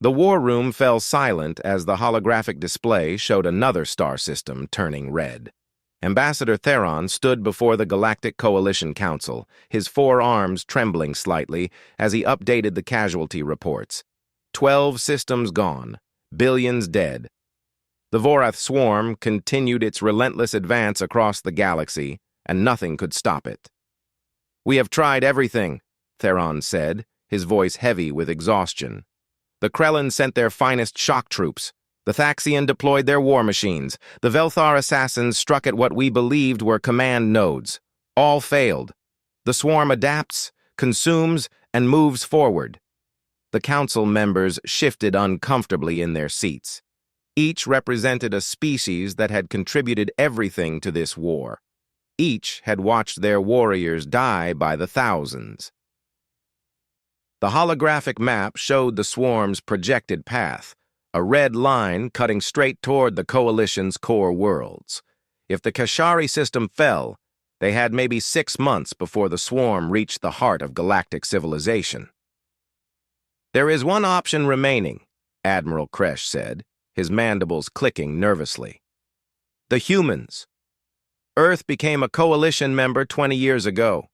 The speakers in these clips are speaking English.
The war room fell silent as the holographic display showed another star system turning red. Ambassador Theron stood before the Galactic Coalition Council, his four arms trembling slightly as he updated the casualty reports. 12 systems gone, billions dead. The Vorath swarm continued its relentless advance across the galaxy, and nothing could stop it. "We have tried everything," Theron said, his voice heavy with exhaustion. "The Krellin sent their finest shock troops. The Thaxian deployed their war machines. The Velthar assassins struck at what we believed were command nodes. All failed. The swarm adapts, consumes, and moves forward." The council members shifted uncomfortably in their seats. Each represented a species that had contributed everything to this war. Each had watched their warriors die by the thousands. The holographic map showed the swarm's projected path, a red line cutting straight toward the Coalition's core worlds. If the Kashari system fell, they had maybe 6 months before the swarm reached the heart of galactic civilization. "There is one option remaining," Admiral Kresh said, his mandibles clicking nervously. "The humans. Earth became a coalition member 20 years ago,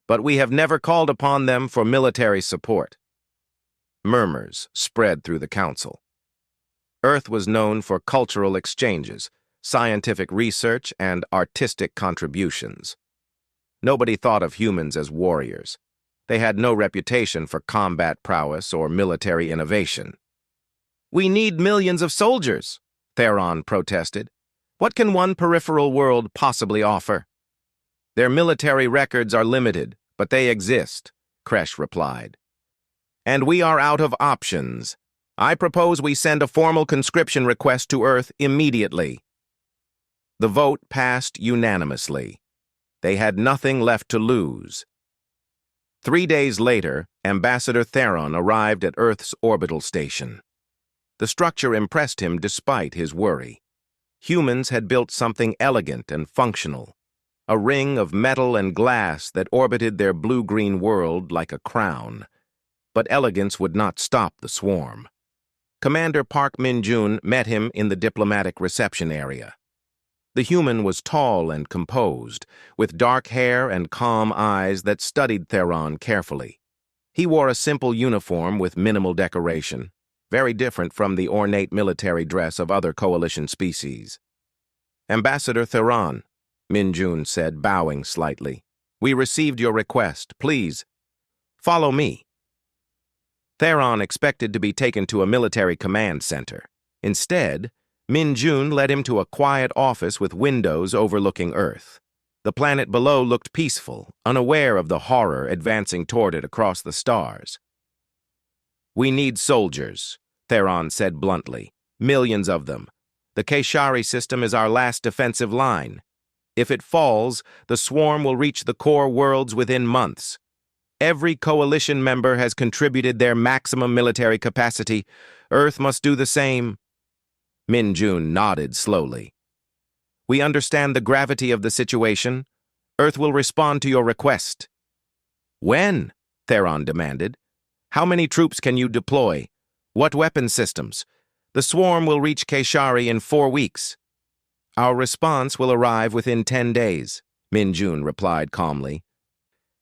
but we have never called upon them for military support." Murmurs spread through the council. Earth was known for cultural exchanges, scientific research, and artistic contributions. Nobody thought of humans as warriors. They had no reputation for combat prowess or military innovation. "We need millions of soldiers," Theron protested. "What can one peripheral world possibly offer?" "Their military records are limited, but they exist," Kresh replied. "And we are out of options. I propose we send a formal conscription request to Earth immediately." The vote passed unanimously. They had nothing left to lose. 3 days later, Ambassador Theron arrived at Earth's orbital station. The structure impressed him despite his worry. Humans had built something elegant and functional, a ring of metal and glass that orbited their blue-green world like a crown. But elegance would not stop the swarm. Commander Park Min-jun met him in the diplomatic reception area. The human was tall and composed, with dark hair and calm eyes that studied Theron carefully. He wore a simple uniform with minimal decoration, very different from the ornate military dress of other coalition species. "Ambassador Theron," Min-jun said, bowing slightly, "we received your request. Please, follow me." Theron expected to be taken to a military command center. Instead, Min-jun led him to a quiet office with windows overlooking Earth. The planet below looked peaceful, unaware of the horror advancing toward it across the stars. "We need soldiers," Theron said bluntly. "Millions of them. The Kashari system is our last defensive line. If it falls, the swarm will reach the core worlds within months. Every coalition member has contributed their maximum military capacity. Earth must do the same." Min-jun nodded slowly. "We understand the gravity of the situation. Earth will respond to your request." "When?" Theron demanded. "How many troops can you deploy? What weapon systems? The swarm will reach Kashari in 4 weeks." "Our response will arrive within 10 days," Min-jun replied calmly.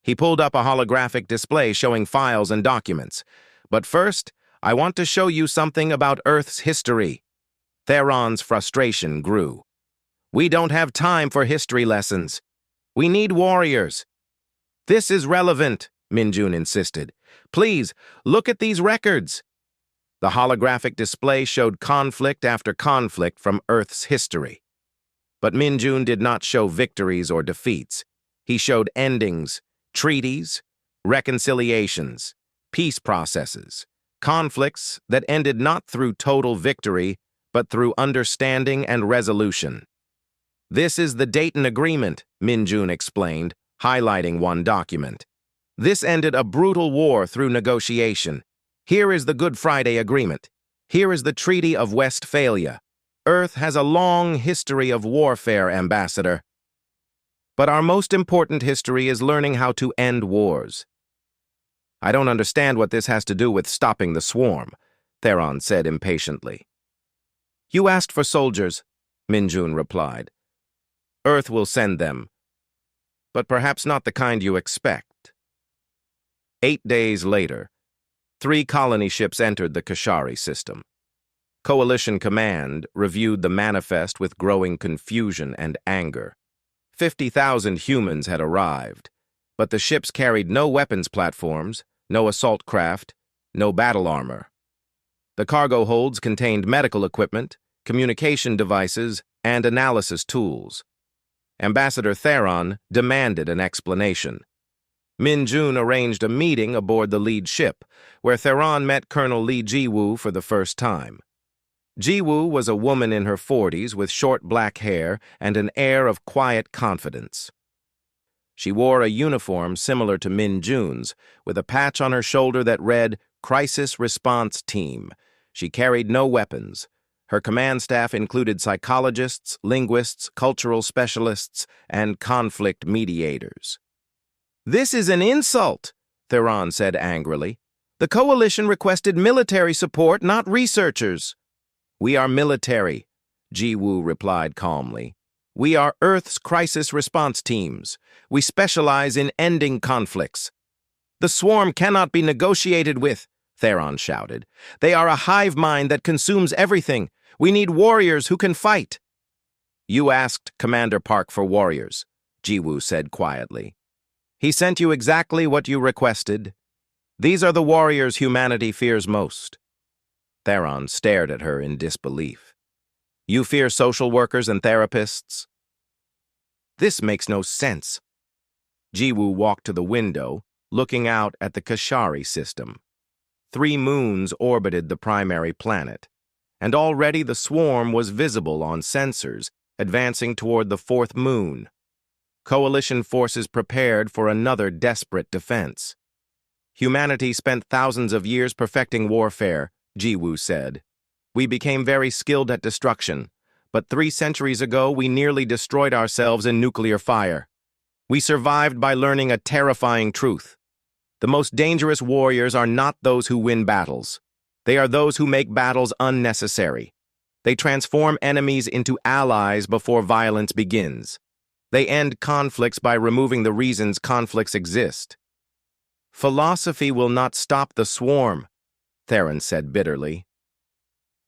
He pulled up a holographic display showing files and documents. "But first, I want to show you something about Earth's history." Theron's frustration grew. "We don't have time for history lessons. We need warriors." "This is relevant," Min-jun insisted. "Please, look at these records." The holographic display showed conflict after conflict from Earth's history. But Min-jun did not show victories or defeats. He showed endings, treaties, reconciliations, peace processes, conflicts that ended not through total victory, but through understanding and resolution. "This is the Dayton Agreement," Min-jun explained, highlighting one document. "This ended a brutal war through negotiation. Here is the Good Friday Agreement. Here is the Treaty of Westphalia. Earth has a long history of warfare, Ambassador. But our most important history is learning how to end wars." "I don't understand what this has to do with stopping the swarm," Theron said impatiently. You asked for soldiers, Minjun replied. Earth will send them, but perhaps not the kind you expect. 8 days later, 3 colony ships entered the Kashari system. Coalition Command reviewed the manifest with growing confusion and anger. 50,000 humans had arrived, but the ships carried no weapons platforms, no assault craft, no battle armor. The cargo holds contained medical equipment, communication devices, and analysis tools. Ambassador Theron demanded an explanation. Minjun arranged a meeting aboard the lead ship, where Theron met Colonel Li Jiwoo for the first time. Jiwoo was a woman in her 40s with short black hair and an air of quiet confidence. She wore a uniform similar to Minjun's, with a patch on her shoulder that read, Crisis Response Team. She carried no weapons. Her command staff included psychologists, linguists, cultural specialists, and conflict mediators. This is an insult, Theron said angrily. The Coalition requested military support, not researchers. We are military, Jiwoo replied calmly. We are Earth's crisis response teams. We specialize in ending conflicts. The swarm cannot be negotiated with, Theron shouted. They are a hive mind that consumes everything. We need warriors who can fight. You asked Commander Park for warriors, Jiwoo said quietly. He sent you exactly what you requested. These are the warriors humanity fears most. Theron stared at her in disbelief. You fear social workers and therapists? This makes no sense. Jiwoo walked to the window, looking out at the Kashari system. 3 moons orbited the primary planet, and already the swarm was visible on sensors, advancing toward the 4th moon. Coalition forces prepared for another desperate defense. Humanity spent thousands of years perfecting warfare, Jiwoo said. We became very skilled at destruction, but 3 centuries ago we nearly destroyed ourselves in nuclear fire. We survived by learning a terrifying truth. The most dangerous warriors are not those who win battles. They are those who make battles unnecessary. They transform enemies into allies before violence begins. They end conflicts by removing the reasons conflicts exist. Philosophy will not stop the swarm, Theron said bitterly.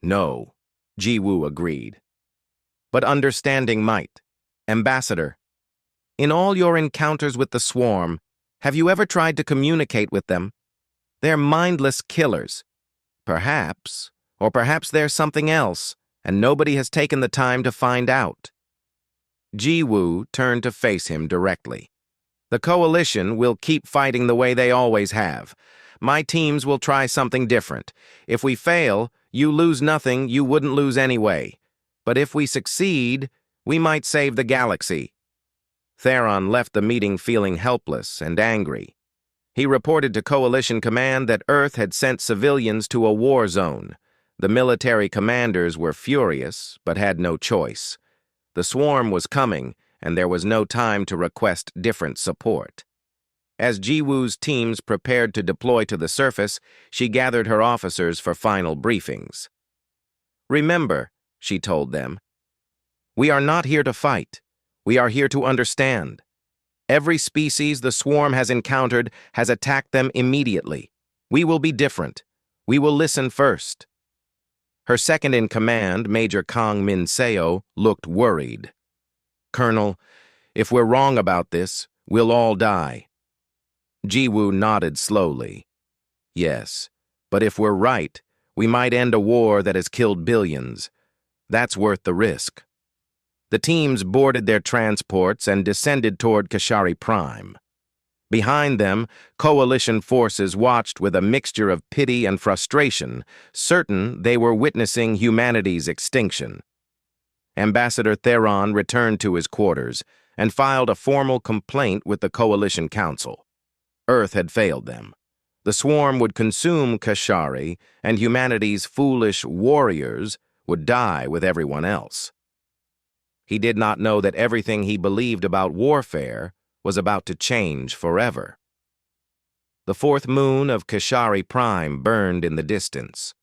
No, Jiwoo agreed. But understanding might. Ambassador, in all your encounters with the swarm, have you ever tried to communicate with them? They're mindless killers. Perhaps, or perhaps they're something else, and nobody has taken the time to find out. Jiwoo turned to face him directly. The Coalition will keep fighting the way they always have. My teams will try something different. If we fail, you lose nothing you wouldn't lose anyway. But if we succeed, we might save the galaxy. Theron left the meeting feeling helpless and angry. He reported to Coalition Command that Earth had sent civilians to a war zone. The military commanders were furious, but had no choice. The swarm was coming, and there was no time to request different support. As Jiwoo's teams prepared to deploy to the surface, she gathered her officers for final briefings. Remember, she told them, we are not here to fight. We are here to understand. Every species the swarm has encountered has attacked them immediately. We will be different. We will listen first. Her second-in-command, Major Kang Min Seo, looked worried. Colonel, if we're wrong about this, we'll all die. Jiwoo nodded slowly. Yes, but if we're right, we might end a war that has killed billions. That's worth the risk. The teams boarded their transports and descended toward Kashari Prime. Behind them, Coalition forces watched with a mixture of pity and frustration, certain they were witnessing humanity's extinction. Ambassador Theron returned to his quarters and filed a formal complaint with the Coalition Council. Earth had failed them. The swarm would consume Kashari, and humanity's foolish warriors would die with everyone else. He did not know that everything he believed about warfare was about to change forever. The 4th moon of Kashari Prime burned in the distance.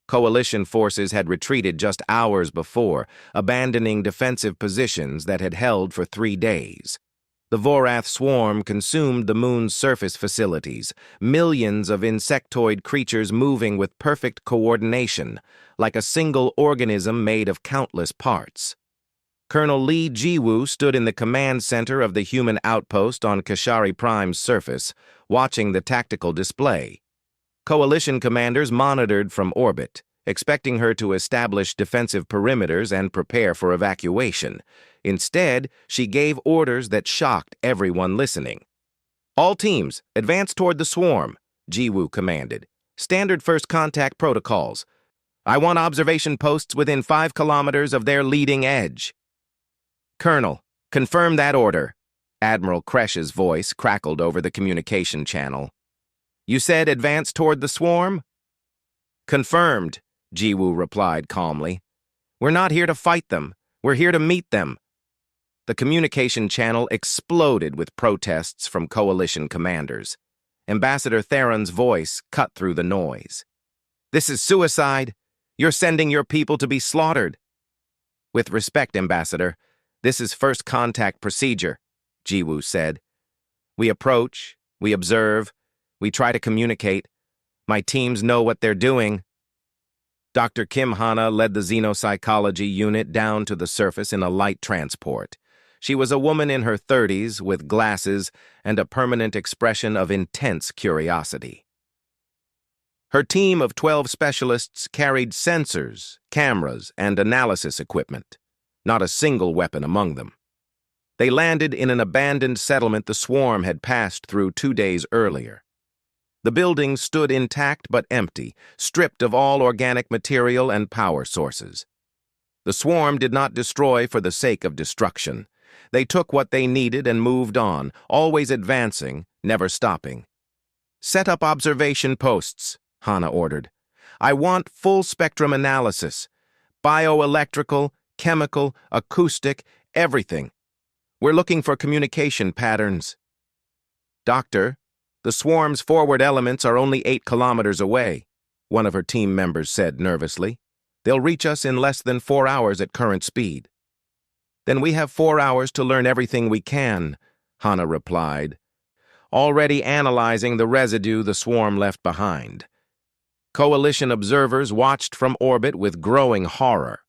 Coalition forces had retreated just hours before, abandoning defensive positions that had held for 3 days. The Vorath swarm consumed the moon's surface facilities, millions of insectoid creatures moving with perfect coordination, like a single organism made of countless parts. Colonel Lee Jiwoo stood in the command center of the human outpost on Kashari Prime's surface, watching the tactical display. Coalition commanders monitored from orbit, expecting her to establish defensive perimeters and prepare for evacuation. Instead, she gave orders that shocked everyone listening. "All teams, advance toward the swarm," Jiwoo commanded. "Standard first contact protocols. I want observation posts within 5 kilometers of their leading edge." "Colonel, confirm that order." Admiral Kresh's voice crackled over the communication channel. "You said advance toward the swarm?" "Confirmed," Jiwoo replied calmly. "We're not here to fight them. We're here to meet them." The communication channel exploded with protests from coalition commanders. Ambassador Theron's voice cut through the noise. "This is suicide. You're sending your people to be slaughtered." "With respect, Ambassador, this is first contact procedure," Jiwoo said. "We approach, we observe, we try to communicate. My teams know what they're doing." Dr. Kim Hana led the xenopsychology unit down to the surface in a light transport. She was a woman in her 30s with glasses and a permanent expression of intense curiosity. Her team of 12 specialists carried sensors, cameras, and analysis equipment, not a single weapon among them. They landed in an abandoned settlement the swarm had passed through 2 days earlier. The building stood intact but empty, stripped of all organic material and power sources. The swarm did not destroy for the sake of destruction. They took what they needed and moved on, always advancing, never stopping. "Set up observation posts," Hana ordered. "I want full-spectrum analysis. Bioelectrical, chemical, acoustic, everything. We're looking for communication patterns." "Doctor, the swarm's forward elements are only 8 kilometers away," one of her team members said nervously. "They'll reach us in less than 4 hours at current speed." "Then we have 4 hours to learn everything we can," Hana replied, already analyzing the residue the swarm left behind. Coalition observers watched from orbit with growing horror.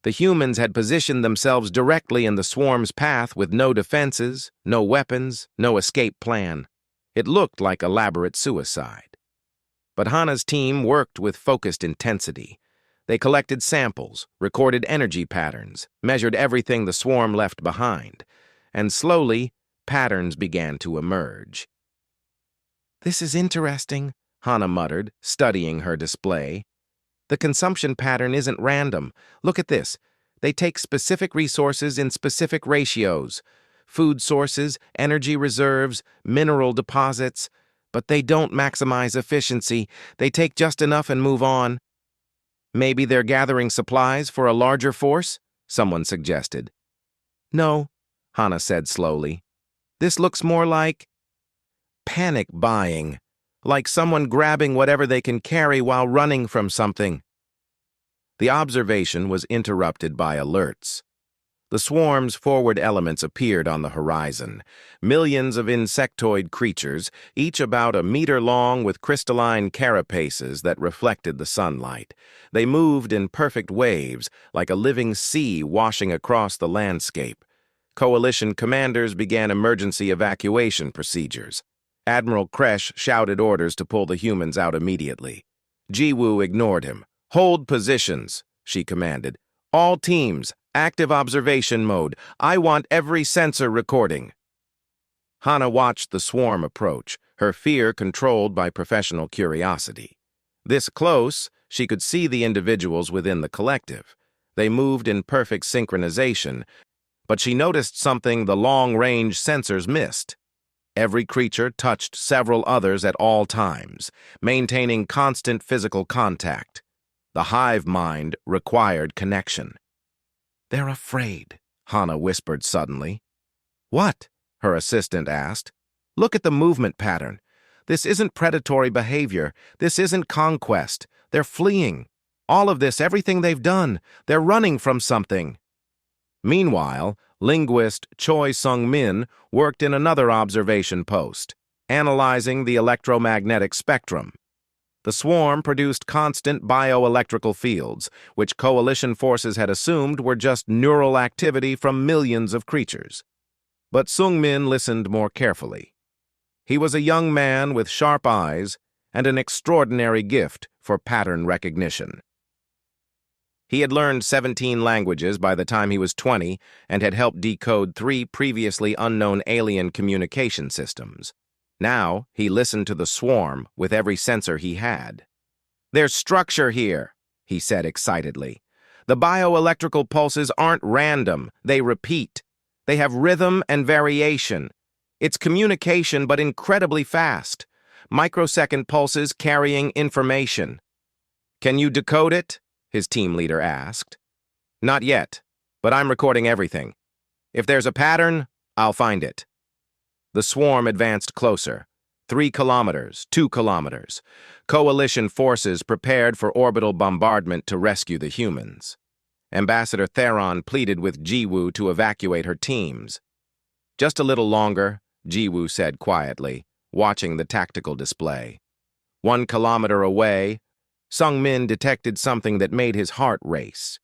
The humans had positioned themselves directly in the swarm's path with no defenses, no weapons, no escape plan. It looked like elaborate suicide. But Hana's team worked with focused intensity. They collected samples, recorded energy patterns, measured everything the swarm left behind, and slowly, patterns began to emerge. "This is interesting," Hana muttered, studying her display. "The consumption pattern isn't random. Look at this. They take specific resources in specific ratios. Food sources, energy reserves, mineral deposits. But they don't maximize efficiency. They take just enough and move on." "Maybe they're gathering supplies for a larger force?" someone suggested. "No," Hana said slowly. "This looks more like panic buying, like someone grabbing whatever they can carry while running from something." The observation was interrupted by alerts. The swarm's forward elements appeared on the horizon. Millions of insectoid creatures, each about a meter long with crystalline carapaces that reflected the sunlight. They moved in perfect waves, like a living sea washing across the landscape. Coalition commanders began emergency evacuation procedures. Admiral Kresh shouted orders to pull the humans out immediately. Jiwoo ignored him. "Hold positions," she commanded. "All teams, active observation mode. I want every sensor recording." Hana watched the swarm approach, her fear controlled by professional curiosity. This close, she could see the individuals within the collective. They moved in perfect synchronization, but she noticed something the long-range sensors missed. Every creature touched several others at all times, maintaining constant physical contact. The hive mind required connection. "They're afraid," Hana whispered suddenly. "What?" her assistant asked. "Look at the movement pattern. This isn't predatory behavior. This isn't conquest. They're fleeing." All of this, everything they've done, they're running from something. Meanwhile, linguist Choi Sung-min worked in another observation post, analyzing the electromagnetic spectrum. The swarm produced constant bioelectrical fields, which coalition forces had assumed were just neural activity from millions of creatures. But Sung-min listened more carefully. He was a young man with sharp eyes and an extraordinary gift for pattern recognition. He had learned 17 languages by the time he was 20 and had helped decode 3 previously unknown alien communication systems. Now, he listened to the swarm with every sensor he had. "There's structure here," he said excitedly. "The bioelectrical pulses aren't random, they repeat. They have rhythm and variation. It's communication, but incredibly fast. Microsecond pulses carrying information." "Can you decode it?" his team leader asked. "Not yet, but I'm recording everything. If there's a pattern, I'll find it." The swarm advanced closer. 3 kilometers, 2 kilometers. Coalition forces prepared for orbital bombardment to rescue the humans. Ambassador Theron pleaded with Jiwoo to evacuate her teams. "Just a little longer," Jiwoo said quietly, watching the tactical display. 1 kilometer away, Sung-min detected something that made his heart race.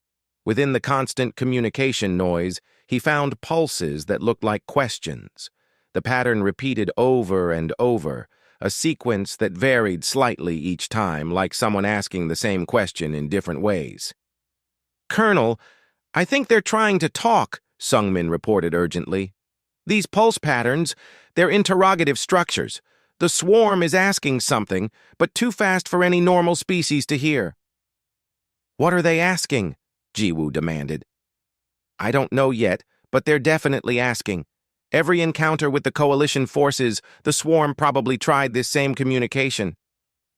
Within the constant communication noise, he found pulses that looked like questions. The pattern repeated over and over, a sequence that varied slightly each time, like someone asking the same question in different ways. "Colonel, I think they're trying to talk," Sung-min reported urgently. "These pulse patterns, they're interrogative structures. The swarm is asking something, but too fast for any normal species to hear." "What are they asking?" Jiwoo demanded. "I don't know yet, but they're definitely asking. Every encounter with the coalition forces, the swarm probably tried this same communication.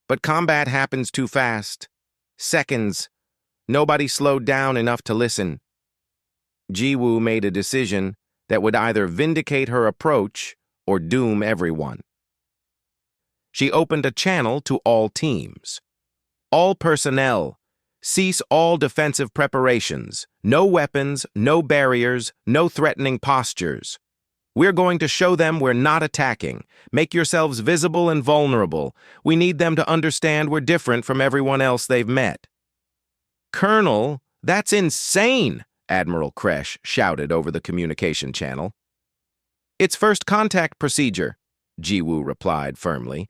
But combat happens too fast. Seconds. Nobody slowed down enough to listen." Jiwoo made a decision that would either vindicate her approach or doom everyone. She opened a channel to all teams. "All personnel, cease all defensive preparations. No weapons, no barriers, no threatening postures. We're going to show them we're not attacking. Make yourselves visible and vulnerable. We need them to understand we're different from everyone else they've met." "Colonel, that's insane!" Admiral Kresh shouted over the communication channel. "It's first contact procedure," Jiwoo replied firmly.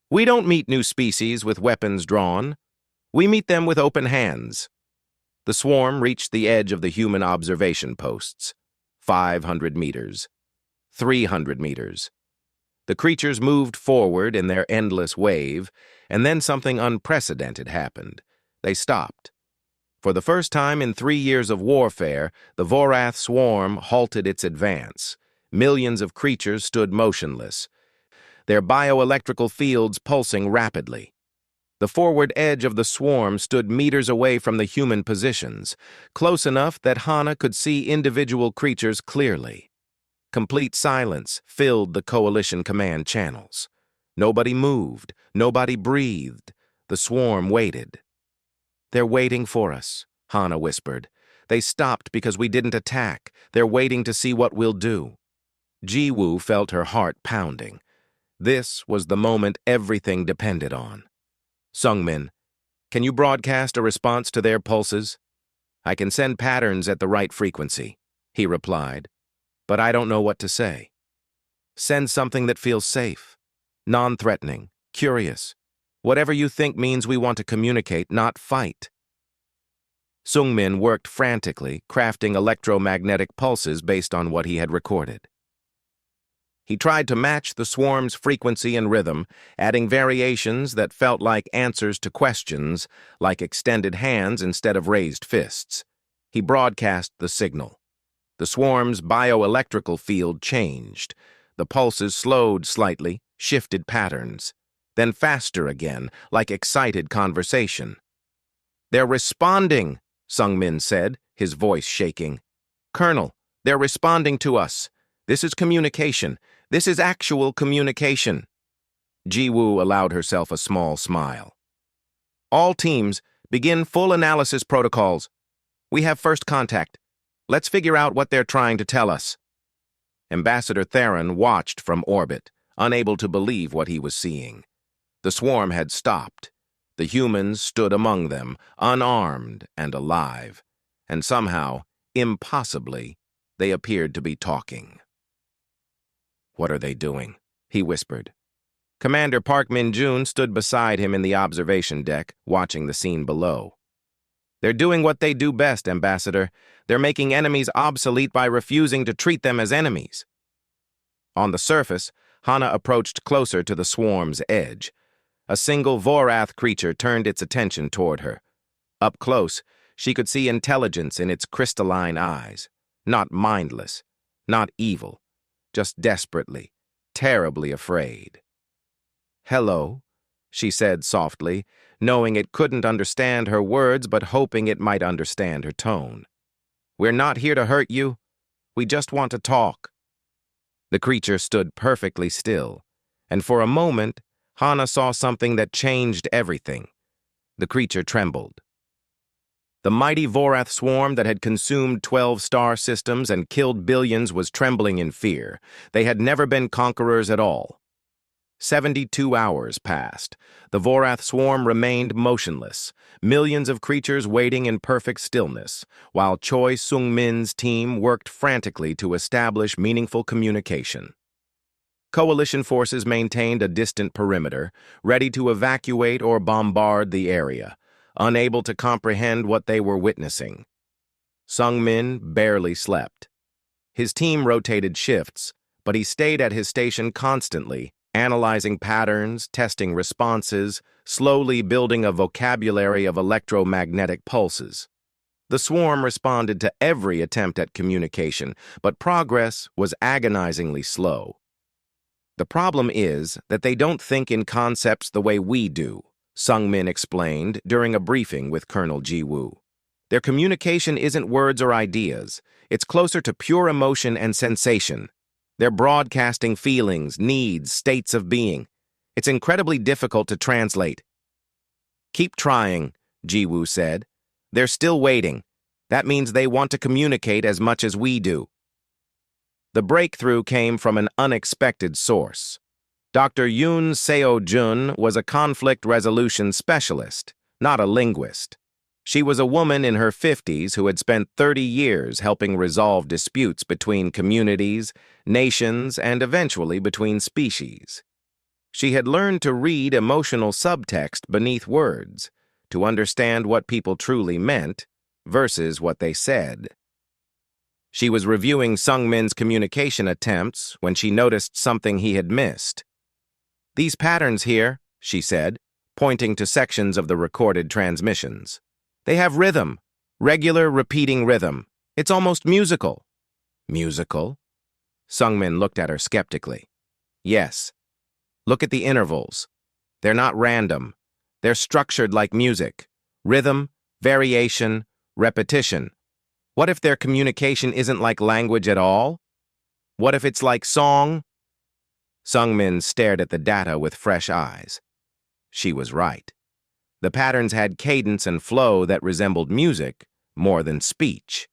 "We don't meet new species with weapons drawn. We meet them with open hands." The swarm reached the edge of the human observation posts. 500 meters. 300 meters. The creatures moved forward in their endless wave, and then something unprecedented happened. They stopped. For the first time in 3 years of warfare, the Vorath swarm halted its advance. Millions of creatures stood motionless, their bioelectrical fields pulsing rapidly. The forward edge of the swarm stood meters away from the human positions, close enough that Hana could see individual creatures clearly. Complete silence filled the coalition command channels. Nobody moved, nobody breathed. The swarm waited. "They're waiting for us," Hana whispered. "They stopped because we didn't attack. They're waiting to see what we'll do." Jiwoo felt her heart pounding. This was the moment everything depended on. "Sung-min, can you broadcast a response to their pulses?" "I can send patterns at the right frequency," he replied, "but I don't know what to say." "Send something that feels safe, non-threatening, curious. Whatever you think means we want to communicate, not fight." Sung-min worked frantically, crafting electromagnetic pulses based on what he had recorded. He tried to match the swarm's frequency and rhythm, adding variations that felt like answers to questions, like extended hands instead of raised fists. He broadcast the signal. The swarm's bioelectrical field changed. The pulses slowed slightly, shifted patterns, then faster again, like excited conversation. "They're responding," Sung-min said, his voice shaking. "Colonel, they're responding to us. This is communication. This is actual communication." Jiwoo allowed herself a small smile. "All teams, Begin full analysis protocols. We have first contact. Let's figure out what they're trying to tell us." Ambassador Theron watched from orbit, unable to believe what he was seeing. The swarm had stopped. The humans stood among them, unarmed and alive. And somehow, impossibly, they appeared to be talking. "What are they doing?" he whispered. Commander Park Min-jun stood beside him in the observation deck, watching the scene below. "They're doing what they do best, Ambassador. They're making enemies obsolete by refusing to treat them as enemies." On the surface, Hana approached closer to the swarm's edge. A single Vorath creature turned its attention toward her. Up close, she could see intelligence in its crystalline eyes. Not mindless, not evil, just desperately, terribly afraid. "Hello," she said softly, knowing it couldn't understand her words but hoping it might understand her tone. "We're not here to hurt you. We just want to talk." The creature stood perfectly still, and for a moment, Hana saw something that changed everything. The creature trembled. The mighty Vorath swarm that had consumed 12 star systems and killed billions was trembling in fear. They had never been conquerors at all. 72 hours passed. The Vorath swarm remained motionless, millions of creatures waiting in perfect stillness, while Choi Sung-min's team worked frantically to establish meaningful communication. Coalition forces maintained a distant perimeter, ready to evacuate or bombard the area, unable to comprehend what they were witnessing. Sung-min barely slept. His team rotated shifts, but he stayed at his station constantly, analyzing patterns, testing responses, slowly building a vocabulary of electromagnetic pulses. The swarm responded to every attempt at communication, but progress was agonizingly slow. "The problem is that they don't think in concepts the way we do," Sung-min explained during a briefing with Colonel Ji-woo. "Their communication isn't words or ideas. It's closer to pure emotion and sensation. They're broadcasting feelings, needs, states of being. It's incredibly difficult to translate." "Keep trying," Ji-woo said. "They're still waiting. That means they want to communicate as much as we do." The breakthrough came from an unexpected source. Dr. Yoon Seo-jun was a conflict resolution specialist, not a linguist. She was a woman in her 50s who had spent 30 years helping resolve disputes between communities, nations, and eventually between species. She had learned to read emotional subtext beneath words, to understand what people truly meant versus what they said. She was reviewing Sung-min's communication attempts when she noticed something he had missed. "These patterns here," she said, pointing to sections of the recorded transmissions. "They have rhythm, regular repeating rhythm. It's almost musical." "Musical?" Sung-min looked at her skeptically. "Yes. Look at the intervals. They're not random. They're structured like music. Rhythm, variation, repetition. What if their communication isn't like language at all? What if it's like song?" Sung-min stared at the data with fresh eyes. She was right. The patterns had cadence and flow that resembled music more than speech.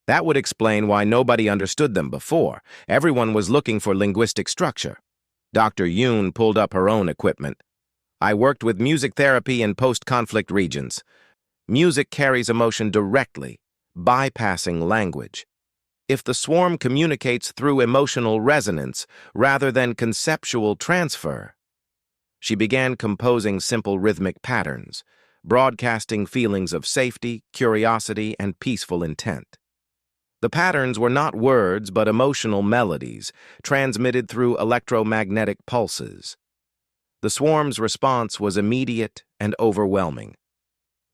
That would explain why nobody understood them before. Everyone was looking for linguistic structure. Dr. Yoon pulled up her own equipment. "I worked with music therapy in post-conflict regions. Music carries emotion directly, bypassing language. If the swarm communicates through emotional resonance rather than conceptual transfer." She began composing simple rhythmic patterns, broadcasting feelings of safety, curiosity, and peaceful intent. The patterns were not words but emotional melodies, transmitted through electromagnetic pulses. The swarm's response was immediate and overwhelming.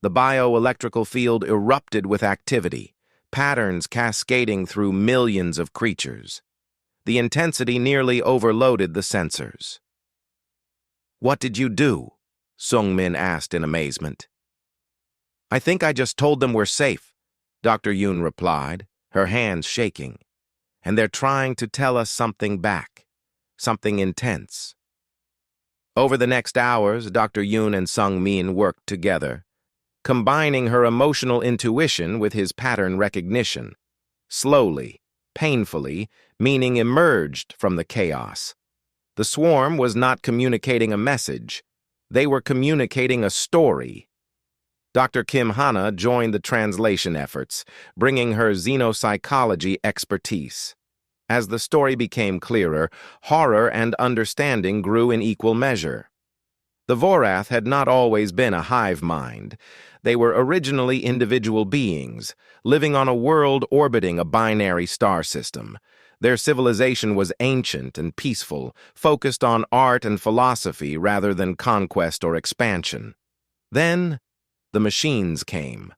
The bioelectrical field erupted with activity, patterns cascading through millions of creatures. The intensity nearly overloaded the sensors. "What did you do?" Sung-min asked in amazement. "I think I just told them we're safe," Dr. Yoon replied, her hands shaking. "And they're trying to tell us something back, something intense." Over the next hours, Dr. Yoon and Sung-min worked together. combining her emotional intuition with his pattern recognition. Slowly, painfully, meaning emerged from the chaos. The swarm was not communicating a message. They were communicating a story. Dr. Kim Hana joined the translation efforts, bringing her xenopsychology expertise. As the story became clearer, horror and understanding grew in equal measure. The Vorath had not always been a hive mind. They were originally individual beings, living on a world orbiting a binary star system. Their civilization was ancient and peaceful, focused on art and philosophy rather than conquest or expansion. Then, the machines came.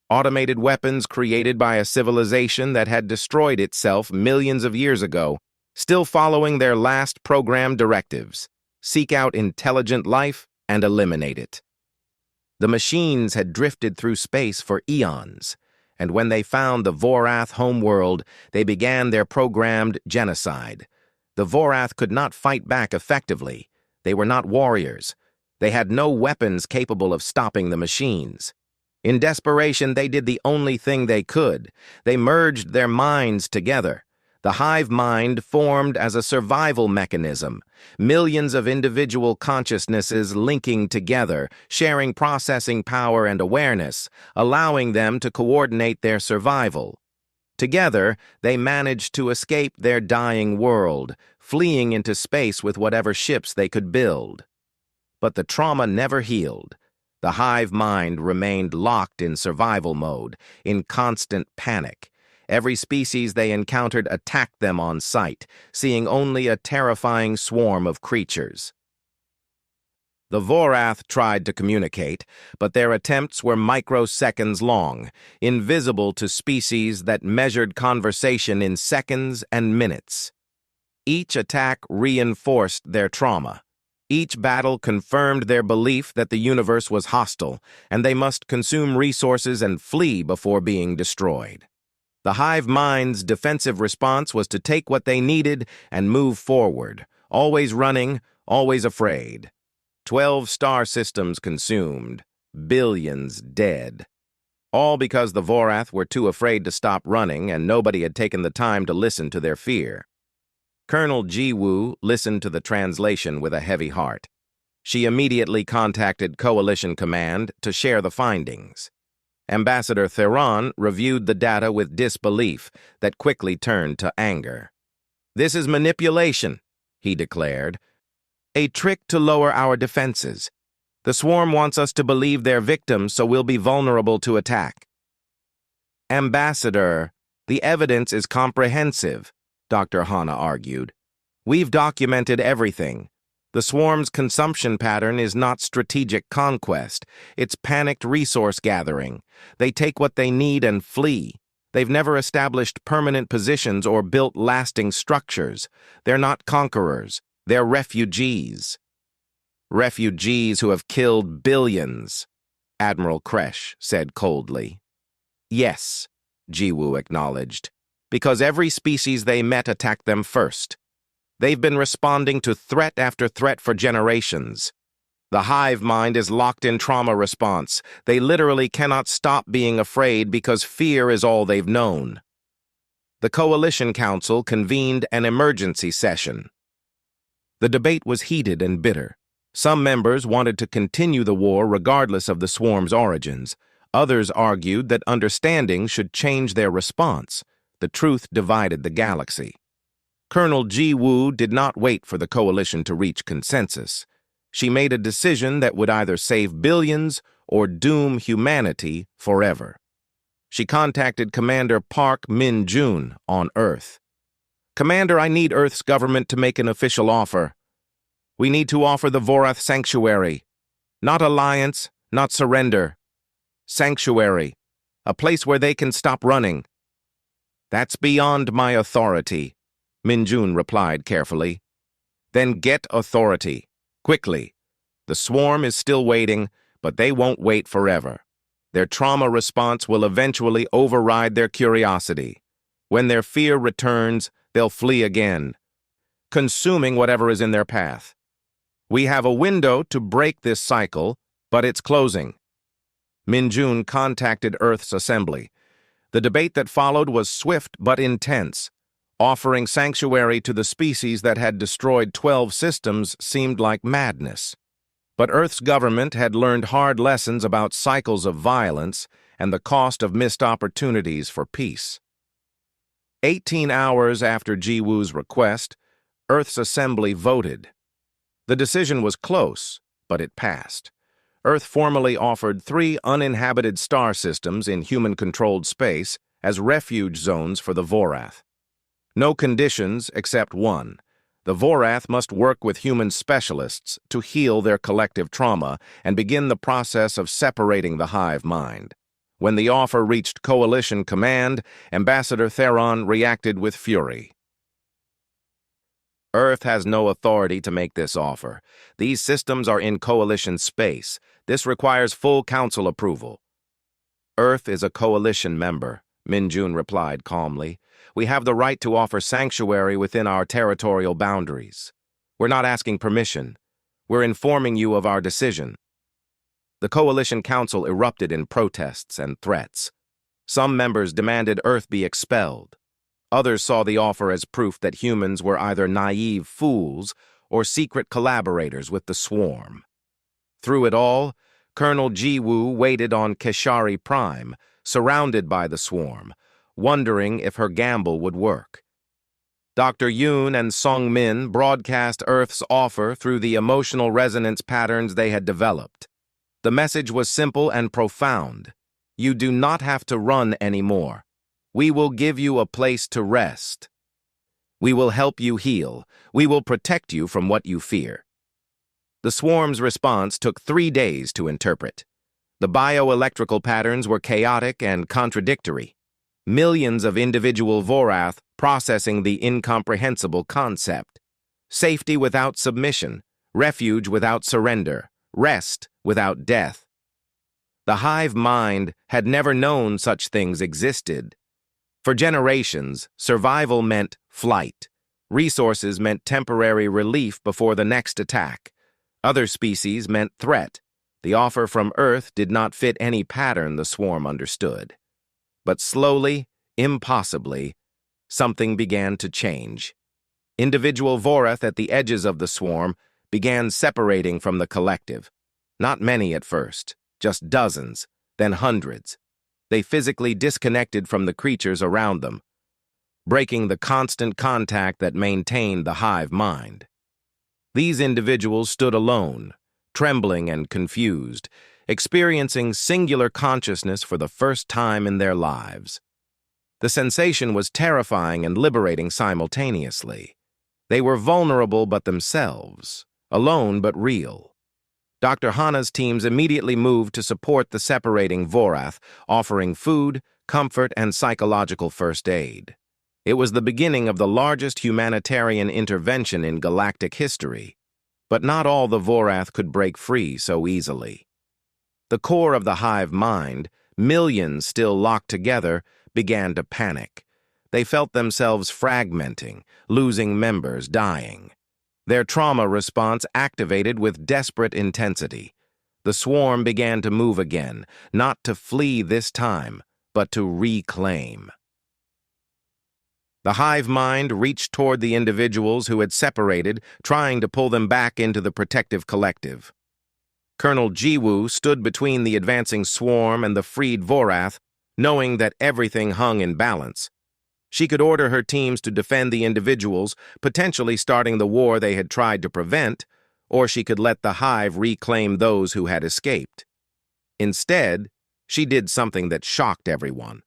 Automated weapons created by a civilization that had destroyed itself millions of years ago, still following their last programmed directives: seek out intelligent life and eliminate it. The machines had drifted through space for eons, and when they found the Vorath homeworld, they began their programmed genocide. The Vorath could not fight back effectively. They were not warriors. They had no weapons capable of stopping the machines. In desperation, they did the only thing they could. They merged their minds together. The hive mind formed as a survival mechanism, millions of individual consciousnesses linking together, sharing processing power and awareness, allowing them to coordinate their survival. Together, they managed to escape their dying world, fleeing into space with whatever ships they could build. But the trauma never healed. The hive mind remained locked in survival mode, in constant panic. Every species they encountered attacked them on sight, seeing only a terrifying swarm of creatures. The Vorath tried to communicate, but their attempts were microseconds long, invisible to species that measured conversation in seconds and minutes. Each attack reinforced their trauma. Each battle confirmed their belief that the universe was hostile, and they must consume resources and flee before being destroyed. The hive mind's defensive response was to take what they needed and move forward, always running, always afraid. 12 star systems consumed, billions dead. All because the Vorath were too afraid to stop running and nobody had taken the time to listen to their fear. Colonel Ji-woo listened to the translation with a heavy heart. She immediately contacted Coalition Command to share the findings. Ambassador Theron reviewed the data with disbelief that quickly turned to anger. "This is manipulation," he declared. "A trick to lower our defenses. The swarm wants us to believe they're victims so we'll be vulnerable to attack." "Ambassador, the evidence is comprehensive," Dr. Hana argued. "We've documented everything. The swarm's consumption pattern is not strategic conquest. It's panicked resource gathering. They take what they need and flee. They've never established permanent positions or built lasting structures. They're not conquerors. They're refugees." "Refugees who have killed billions," Admiral Kresh said coldly. "Yes," Ji-woo acknowledged, "because every species they met attacked them first. They've been responding to threat after threat for generations. The hive mind is locked in trauma response. They literally cannot stop being afraid because fear is all they've known." The Coalition Council convened an emergency session. The debate was heated and bitter. Some members wanted to continue the war regardless of the swarm's origins. Others argued that understanding should change their response. The truth divided the galaxy. Colonel Ji-woo did not wait for the coalition to reach consensus. She made a decision that would either save billions or doom humanity forever. She contacted Commander Park Min-jun on Earth. "Commander, I need Earth's government to make an official offer. We need to offer the Vorath sanctuary. Not alliance, not surrender. Sanctuary. A place where they can stop running." "That's beyond my authority," Min-jun replied carefully. "Then get authority. Quickly. The swarm is still waiting, but they won't wait forever. Their trauma response will eventually override their curiosity. When their fear returns, they'll flee again, consuming whatever is in their path. We have a window to break this cycle, but it's closing." Min-jun contacted Earth's assembly. The debate that followed was swift but intense. Offering sanctuary to the species that had destroyed 12 systems seemed like madness. But Earth's government had learned hard lessons about cycles of violence and the cost of missed opportunities for peace. 18 hours after Jiwoo's request, Earth's assembly voted. The decision was close, but it passed. Earth formally offered 3 uninhabited star systems in human-controlled space as refuge zones for the Vorath. No conditions except one. The Vorath must work with human specialists to heal their collective trauma and begin the process of separating the hive mind. When the offer reached Coalition Command, Ambassador Theron reacted with fury. Earth has no authority to make this offer. These systems are in Coalition space. This requires full Council approval. Earth is a Coalition member, Min-jun replied calmly. We have the right to offer sanctuary within our territorial boundaries. We're not asking permission. We're informing you of our decision. The Coalition Council erupted in protests and threats. Some members demanded Earth be expelled. Others saw the offer as proof that humans were either naive fools or secret collaborators with the swarm. Through it all, Colonel Jiwoo waited on Keshari Prime, surrounded by the swarm, wondering if her gamble would work. Dr. Yoon and Sung Min broadcast Earth's offer through the emotional resonance patterns they had developed. The message was simple and profound. You do not have to run anymore. We will give you a place to rest. We will help you heal. We will protect you from what you fear. The swarm's response took 3 days to interpret. The bioelectrical patterns were chaotic and contradictory. Millions of individual Vorath processing the incomprehensible concept. Safety without submission, refuge without surrender, rest without death. The hive mind had never known such things existed. For generations, survival meant flight. Resources meant temporary relief before the next attack. Other species meant threat. The offer from Earth did not fit any pattern the swarm understood. But slowly, impossibly, something began to change. Individual Vorath at the edges of the swarm began separating from the collective. Not many at first, just dozens, then hundreds. They physically disconnected from the creatures around them, breaking the constant contact that maintained the hive mind. These individuals stood alone, trembling and confused, experiencing singular consciousness for the first time in their lives. The sensation was terrifying and liberating simultaneously. They were vulnerable but themselves, alone but real. Dr. Hana's teams immediately moved to support the separating Vorath, offering food, comfort, and psychological first aid. It was the beginning of the largest humanitarian intervention in galactic history. But not all the Vorath could break free so easily. The core of the hive mind, millions still locked together, began to panic. They felt themselves fragmenting, losing members, dying. Their trauma response activated with desperate intensity. The swarm began to move again, not to flee this time, but to reclaim. The hive mind reached toward the individuals who had separated, trying to pull them back into the protective collective. Colonel Jiwoo stood between the advancing swarm and the freed Vorath, knowing that everything hung in balance. She could order her teams to defend the individuals, potentially starting the war they had tried to prevent, or she could let the hive reclaim those who had escaped. Instead, she did something that shocked everyone.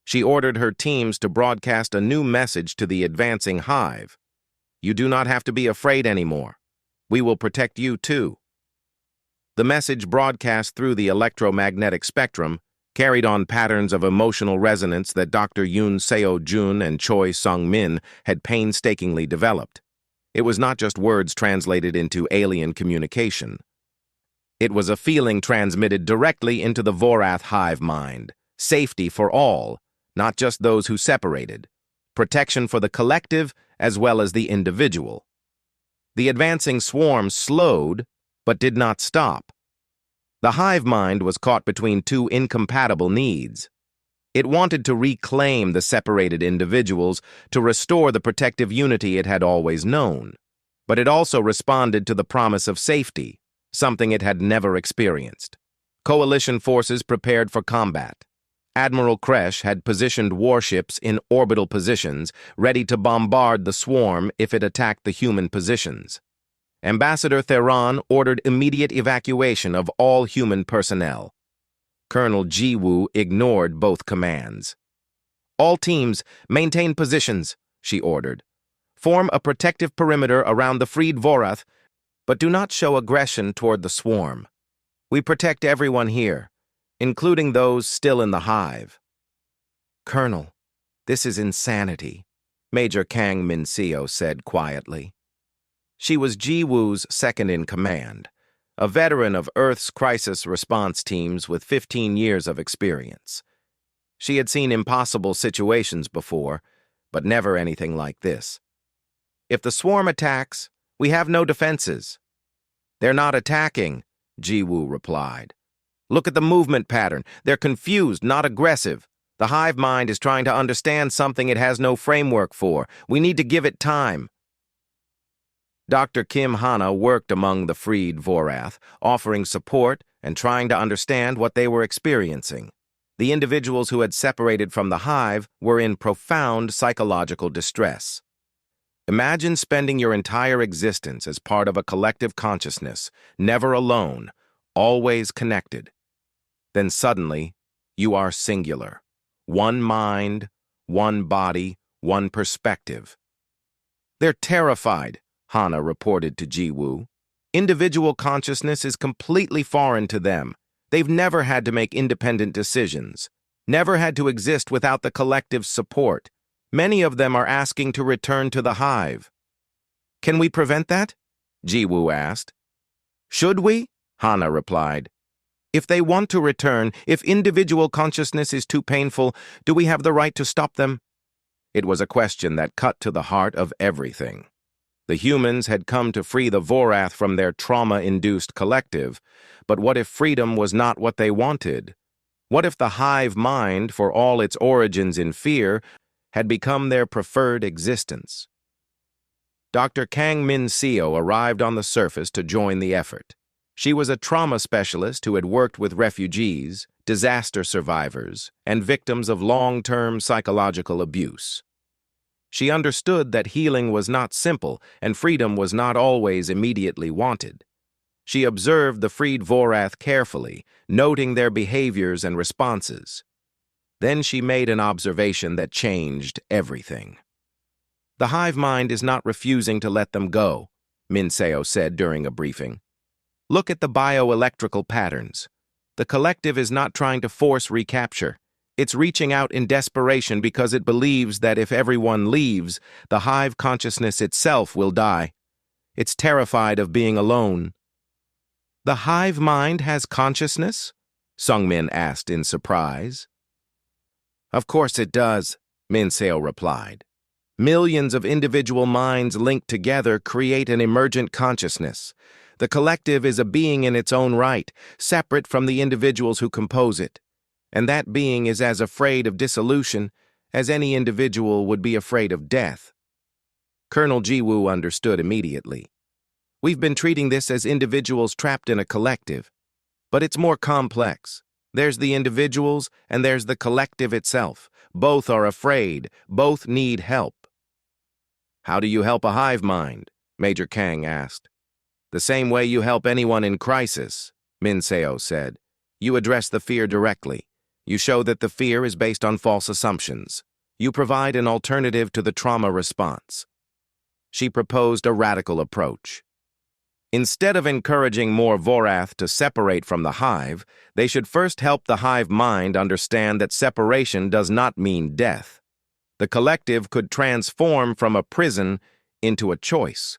She ordered her teams to broadcast a new message to the advancing hive. You do not have to be afraid anymore. We will protect you too. The message broadcast through the electromagnetic spectrum carried on patterns of emotional resonance that Dr. Yoon Seo-jun and Choi Sung-min had painstakingly developed. It was not just words translated into alien communication. It was a feeling transmitted directly into the Vorath hive mind. Safety for all, not just those who separated. Protection for the collective as well as the individual. The advancing swarm slowed, but did not stop. The hive mind was caught between two incompatible needs. It wanted to reclaim the separated individuals, to restore the protective unity it had always known. But it also responded to the promise of safety, something it had never experienced. Coalition forces prepared for combat. Admiral Kresh had positioned warships in orbital positions, ready to bombard the swarm if it attacked the human positions. Ambassador Theron ordered immediate evacuation of all human personnel. Colonel Jiwoo ignored both commands. "All teams, maintain positions," she ordered. "Form a protective perimeter around the freed Vorath, but do not show aggression toward the swarm. We protect everyone here, including those still in the hive." "Colonel, this is insanity," Major Kang Min-seo said quietly. She was Jiwoo's second-in-command, a veteran of Earth's crisis response teams with 15 years of experience. She had seen impossible situations before, but never anything like this. "If the swarm attacks, we have no defenses." "They're not attacking," Jiwoo replied. "Look at the movement pattern. They're confused, not aggressive. The hive mind is trying to understand something it has no framework for. We need to give it time." Dr. Kim Hana worked among the freed Vorath, offering support and trying to understand what they were experiencing. The individuals who had separated from the hive were in profound psychological distress. Imagine spending your entire existence as part of a collective consciousness, never alone, always connected. Then suddenly, you are singular. One mind, one body, one perspective. "They're terrified," Hana reported to Jiwoo. "Individual consciousness is completely foreign to them. They've never had to make independent decisions, never had to exist without the collective's support. Many of them are asking to return to the hive." "Can we prevent that?" Jiwoo asked. "Should we?" Hana replied. "If they want to return, if individual consciousness is too painful, do we have the right to stop them?" It was a question that cut to the heart of everything. The humans had come to free the Vorath from their trauma-induced collective, but what if freedom was not what they wanted? What if the hive mind, for all its origins in fear, had become their preferred existence? Dr. Kang Min-seo arrived on the surface to join the effort. She was a trauma specialist who had worked with refugees, disaster survivors, and victims of long-term psychological abuse. She understood that healing was not simple and freedom was not always immediately wanted. She observed the freed Vorath carefully, noting their behaviors and responses. Then she made an observation that changed everything. "The hive mind is not refusing to let them go," Min-seo said during a briefing. "Look at the bioelectrical patterns. The collective is not trying to force recapture. It's reaching out in desperation because it believes that if everyone leaves, the hive consciousness itself will die. It's terrified of being alone." "The hive mind has consciousness?" Sungmin asked in surprise. "Of course it does," Min-seo replied. "Millions of individual minds linked together create an emergent consciousness. The collective is a being in its own right, separate from the individuals who compose it. And that being is as afraid of dissolution as any individual would be afraid of death." Colonel Jiwoo understood immediately. "We've been treating this as individuals trapped in a collective. But it's more complex. There's the individuals and there's the collective itself. Both are afraid. Both need help." "How do you help a hive mind?" Major Kang asked. "The same way you help anyone in crisis," Min-seo said. "You address the fear directly. You show that the fear is based on false assumptions. You provide an alternative to the trauma response." She proposed a radical approach. Instead of encouraging more Vorath to separate from the hive, they should first help the hive mind understand that separation does not mean death. The collective could transform from a prison into a choice.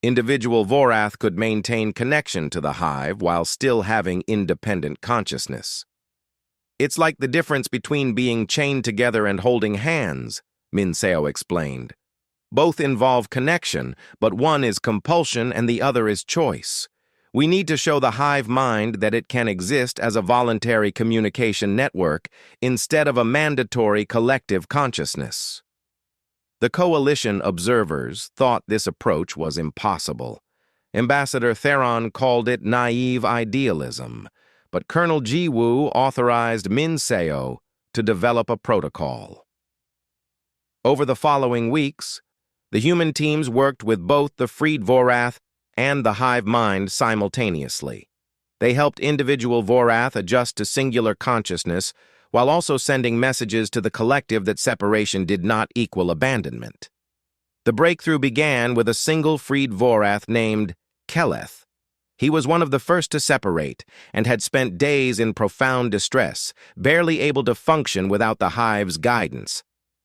Individual Vorath could maintain connection to the hive while still having independent consciousness. "It's like the difference between being chained together and holding hands," Min-seo explained. "Both involve connection, but one is compulsion and the other is choice. We need to show the hive mind that it can exist as a voluntary communication network instead of a mandatory collective consciousness. The coalition observers thought this approach was impossible. Ambassador Theron called it naive idealism, but Colonel Jiwoo authorized Min Seo to develop a protocol. Over the following weeks, the human teams worked with both the freed Vorath and the hive mind simultaneously. They helped individual Vorath adjust to singular consciousness while also sending messages to the collective that separation did not equal abandonment. The breakthrough began with a single freed Vorath named Keleth. He was one of the first to separate and had spent days in profound distress, barely able to function without the hive's guidance.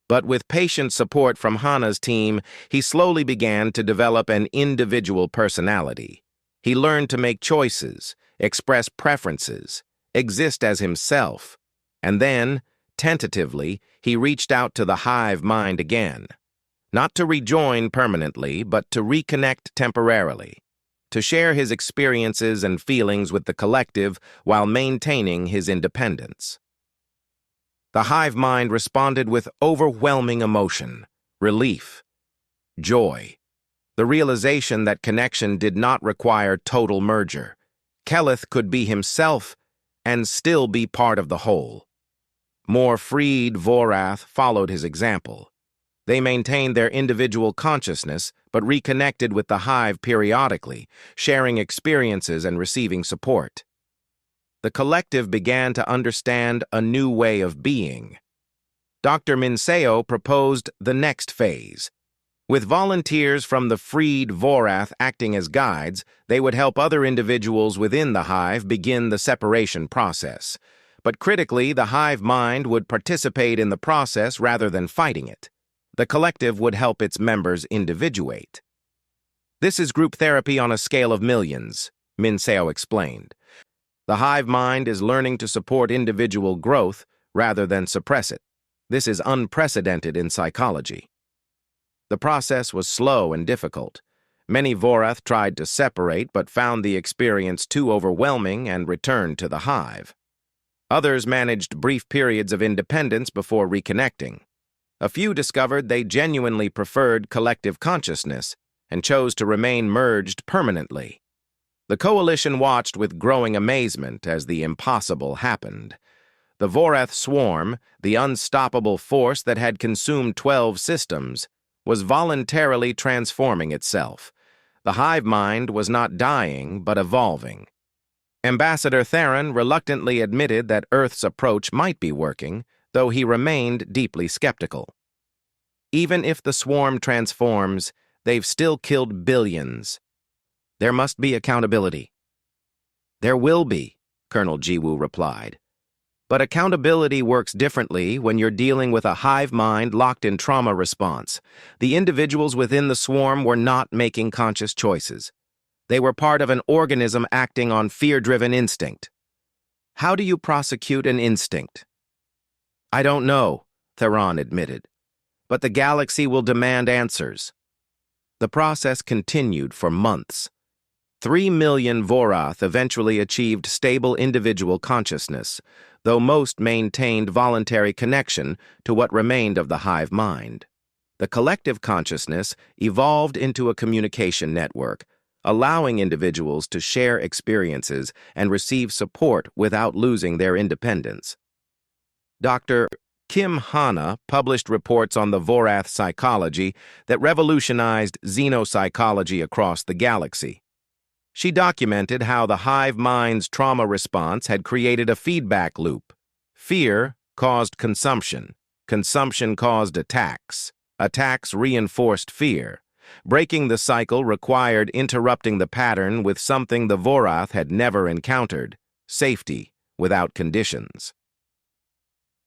But with patient support from Hana's team, he slowly began to develop an individual personality. He learned to make choices, express preferences, exist as himself. And then, tentatively, he reached out to the hive mind again. Not to rejoin permanently, but to reconnect temporarily. To share his experiences and feelings with the collective while maintaining his independence. The hive mind responded with overwhelming emotion, relief, joy. The realization that connection did not require total merger. Keleth could be himself and still be part of the whole. More freed Vorath followed his example. They maintained their individual consciousness but reconnected with the hive periodically, sharing experiences and receiving support. The collective began to understand a new way of being. Dr. Min Seo proposed the next phase. With volunteers from the freed Vorath acting as guides, they would help other individuals within the hive begin the separation process. But critically, the hive mind would participate in the process rather than fighting it. The collective would help its members individuate. This is group therapy on a scale of millions, Min Seo explained. The hive mind is learning to support individual growth rather than suppress it. This is unprecedented in psychology. The process was slow and difficult. Many Vorath tried to separate but found the experience too overwhelming and returned to the hive. Others managed brief periods of independence before reconnecting. A few discovered they genuinely preferred collective consciousness and chose to remain merged permanently. The coalition watched with growing amazement as the impossible happened. The Vorath swarm, the unstoppable force that had consumed 12 systems, was voluntarily transforming itself. The hive mind was not dying, but evolving. Ambassador Theron reluctantly admitted that Earth's approach might be working, though he remained deeply skeptical. Even if the swarm transforms, they've still killed billions. There must be accountability. There will be, Colonel Jiwoo replied. But accountability works differently when you're dealing with a hive mind locked in trauma response. The individuals within the swarm were not making conscious choices. They were part of an organism acting on fear-driven instinct. How do you prosecute an instinct? I don't know, Theron admitted. But the galaxy will demand answers. The process continued for months. 3 million Vorath eventually achieved stable individual consciousness, though most maintained voluntary connection to what remained of the hive mind. The collective consciousness evolved into a communication network, allowing individuals to share experiences and receive support without losing their independence. Dr. Kim Hana published reports on the Vorath psychology that revolutionized xenopsychology across the galaxy. She documented how the hive mind's trauma response had created a feedback loop. Fear caused consumption. Consumption caused attacks. Attacks reinforced fear. Breaking the cycle required interrupting the pattern with something the Vorath had never encountered: safety without conditions.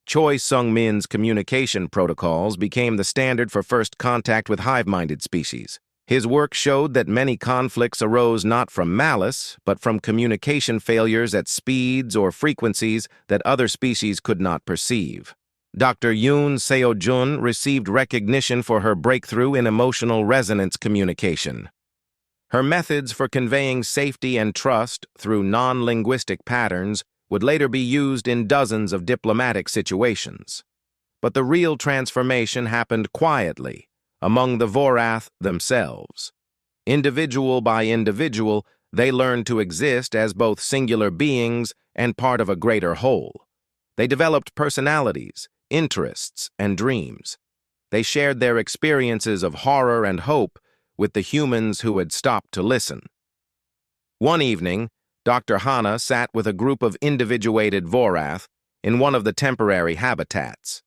Choi Sung-min's communication protocols became the standard for first contact with hive-minded species. His work showed that many conflicts arose not from malice, but from communication failures at speeds or frequencies that other species could not perceive. Dr. Yoon Seo-jun received recognition for her breakthrough in emotional resonance communication. Her methods for conveying safety and trust through non-linguistic patterns would later be used in dozens of diplomatic situations. But the real transformation happened quietly, among the Vorath themselves. Individual by individual, they learned to exist as both singular beings and part of a greater whole. They developed personalities, interests, and dreams. They shared their experiences of horror and hope with the humans who had stopped to listen. One evening, Dr. Hana sat with a group of individuated Vorath in one of the temporary habitats.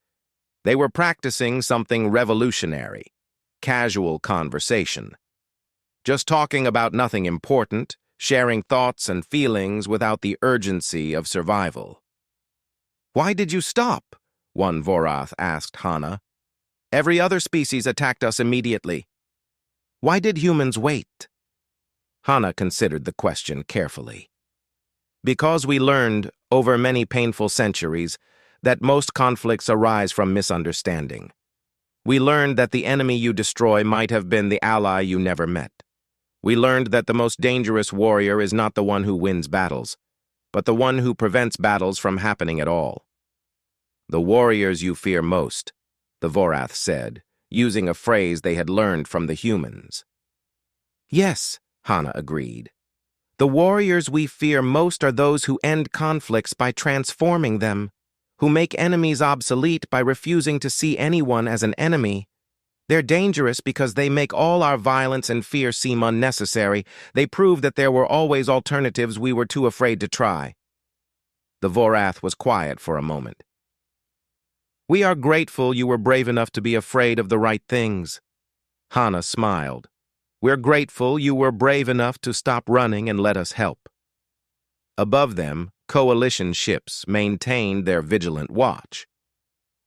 They were practicing something revolutionary, casual conversation. Just talking about nothing important, sharing thoughts and feelings without the urgency of survival. "Why did you stop?" one Vorath asked Hana. "Every other species attacked us immediately. Why did humans wait?" Hana considered the question carefully. "Because we learned, over many painful centuries, that most conflicts arise from misunderstanding. We learned that the enemy you destroy might have been the ally you never met. We learned that the most dangerous warrior is not the one who wins battles, but the one who prevents battles from happening at all. The warriors you fear most," the Vorath said, using a phrase they had learned from the humans. "Yes," Hana agreed. "The warriors we fear most are those who end conflicts by transforming them, who make enemies obsolete by refusing to see anyone as an enemy. They're dangerous because they make all our violence and fear seem unnecessary. They prove that there were always alternatives we were too afraid to try." The Vorath was quiet for a moment. "We are grateful you were brave enough to be afraid of the right things." Hana smiled. "We're grateful you were brave enough to stop running and let us help." Above them, coalition ships maintained their vigilant watch.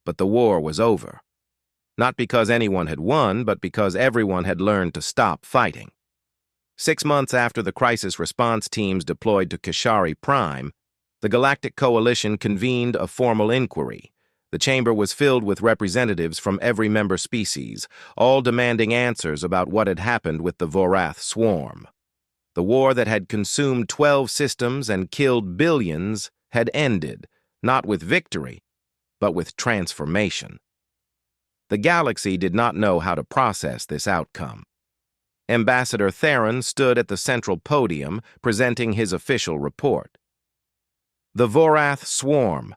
But the war was over. Not because anyone had won, but because everyone had learned to stop fighting. 6 months after the crisis response teams deployed to Kishari Prime, the Galactic Coalition convened a formal inquiry. The chamber was filled with representatives from every member species, all demanding answers about what had happened with the Vorath swarm. The war that had consumed 12 systems and killed billions had ended, not with victory, but with transformation. The galaxy did not know how to process this outcome. Ambassador Theron stood at the central podium, presenting his official report. "The Vorath swarm,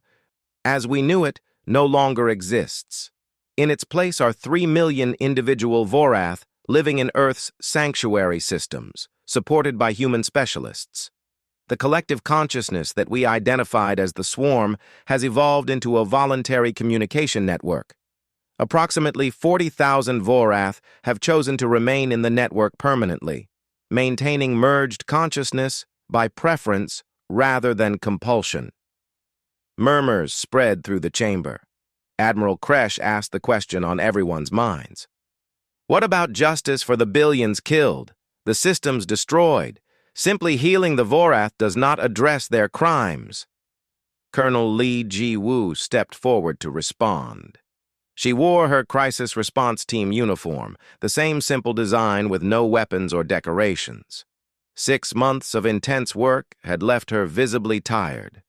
as we knew it, no longer exists. In its place are 3 million individual Vorath living in Earth's sanctuary systems, supported by human specialists. The collective consciousness that we identified as the swarm has evolved into a voluntary communication network. Approximately 40,000 Vorath have chosen to remain in the network permanently, maintaining merged consciousness by preference rather than compulsion." Murmurs spread through the chamber. Admiral Kresh asked the question on everyone's minds. "What about justice for the billions killed, the systems destroyed? Simply healing the Vorath does not address their crimes." Colonel Li Ji-woo stepped forward to respond. She wore her crisis response team uniform, the same simple design with no weapons or decorations. 6 months of intense work had left her visibly tired.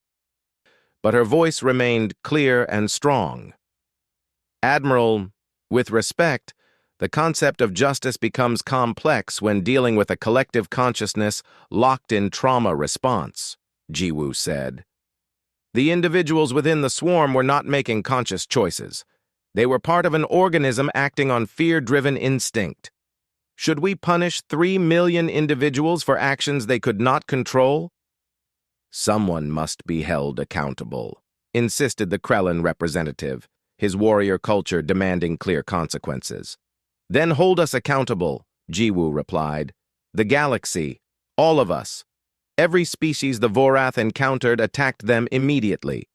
But her voice remained clear and strong. "Admiral, with respect, the concept of justice becomes complex when dealing with a collective consciousness locked in trauma response," Ji-woo said. "The individuals within the swarm were not making conscious choices. They were part of an organism acting on fear-driven instinct. Should we punish 3 million individuals for actions they could not control?" "Someone must be held accountable," insisted the Krellin representative, his warrior culture demanding clear consequences. "Then hold us accountable," Ji-woo replied. "The galaxy, all of us. Every species the Vorath encountered attacked them immediately.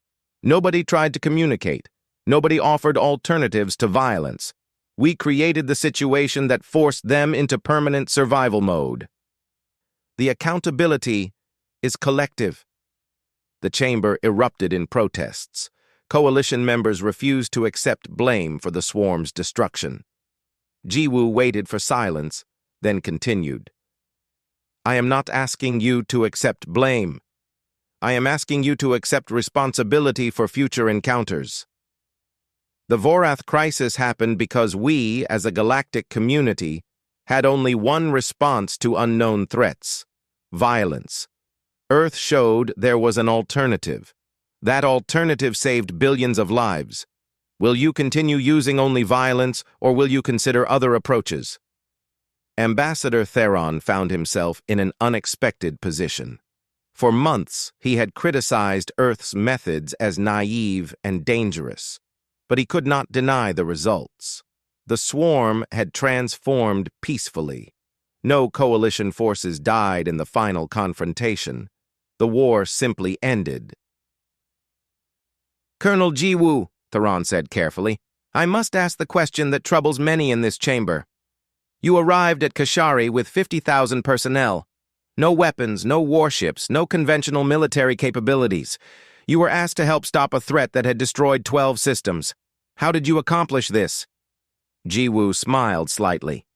Nobody tried to communicate. Nobody offered alternatives to violence. We created the situation that forced them into permanent survival mode. The accountability is collective." The chamber erupted in protests. Coalition members refused to accept blame for the swarm's destruction. Ji-woo waited for silence, then continued. I am not asking you to accept blame. I am asking you to accept responsibility for future encounters. The Vorath crisis happened because we, as a galactic community, had only one response to unknown threats: violence. Earth showed there was an alternative. That alternative saved billions of lives. Will you continue using only violence, or will you consider other approaches? Ambassador Theron found himself in an unexpected position. For months, he had criticized Earth's methods as naive and dangerous, but he could not deny the results. The swarm had transformed peacefully. No coalition forces died in the final confrontation. The war simply ended. Colonel Jiwoo, Theron said carefully, I must ask the question that troubles many in this chamber. You arrived at Kashari with 50,000 personnel. No weapons, no warships, no conventional military capabilities. You were asked to help stop a threat that had destroyed 12 systems. How did you accomplish this? Jiwoo smiled slightly.